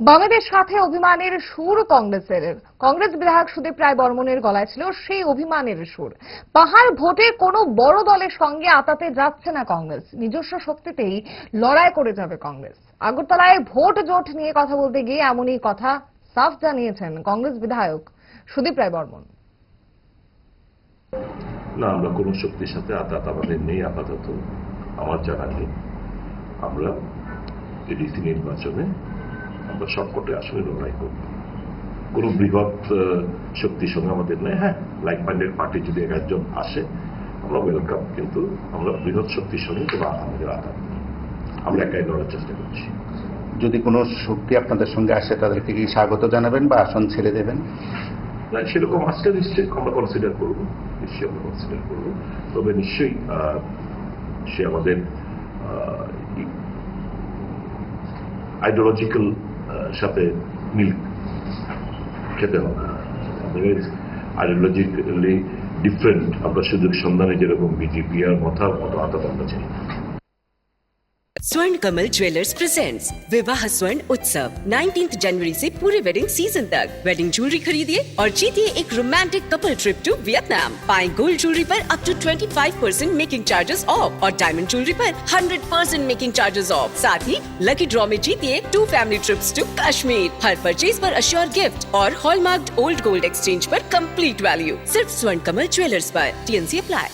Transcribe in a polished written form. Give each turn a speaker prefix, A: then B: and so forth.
A: বামেদের সাথে অভিমানের সুর কংগ্রেসের। কংগ্রেস বিধায়ক সুদীপ রায় বর্মনের গলায় ছিল সেই অভিমানের সুর। পাহাড় ভোটে কোনো বড় দলের সঙ্গে আতাতে যাচ্ছে না কংগ্রেস, নিজস্ব শক্তিতেই লড়াই করে যাবে কংগ্রেস। আগরতলায় ভোট জোট নিয়ে কথা বলতে গিয়ে এমনই কথা সাফ জানিয়েছেন কংগ্রেস বিধায়ক সুদীপ রায় বর্মন।
B: না, আমরা কোনো শক্তির সাথে আতাত আমাদের নেই আপাতত, আমার জানা নেই। আমরা এডিসি নির্বাচনে আমরা সবকটে আসলে লড়াই করব, কোনো বৃহৎ শক্তির সঙ্গে আমাদের নেই। হ্যাঁ, লাইক মাইন্ডেড পার্টি যদি একজন আসে আমরা ওয়েলকাম, কিন্তু আমরা বৃহৎ শক্তির সঙ্গে কোনো আমাদের আঘাত নেই, আমরা একাই লড়ার চেষ্টা করছি।
C: যদি কোনো শক্তি আপনাদের সঙ্গে আসে তাদেরকে কি স্বাগত জানাবেন বা আসন ছেড়ে দেবেন?
B: না, সেরকম আসলে নিশ্চয়ই আমরা কনসিডার করবো, নিশ্চয়ই আমরা কনসিডার করবো। তবে নিশ্চয়ই সে আমাদের আইডিওলজিক্যাল সাথে মিল খেতে হবে। আইডিওলজিক্যালি ডিফারেন্ট আমরা সুযোগ সন্ধানে যেরকম বিজেপি আর মতো আতাত আমরা চাই।
D: स्वर्ण कमल ज्वेलर्स प्रेजेंट्स विवाह स्वर्ण उत्सव 19 जनवरी से पूरे वेडिंग सीजन तक। वेडिंग ज्वेलरी खरीदिए और जीतिए एक romantic couple trip to Vietnam. पाएं गोल्ड ज्वेलरी पर up to 25% making charges off और डायमंड ज्वेलरी पर 100% मेकिंग चार्जेस ऑफ। साथ ही लकी ड्रॉ में जीतिए 2 फैमिली ट्रिप्स टू कश्मीर। हर परचेज पर अश्योर गिफ्ट और हॉलमार्क्ड ओल्ड गोल्ड एक्सचेंज पर कंप्लीट वैल्यू सिर्फ स्वर्ण कमल ज्वेलर्स पर। TNC apply.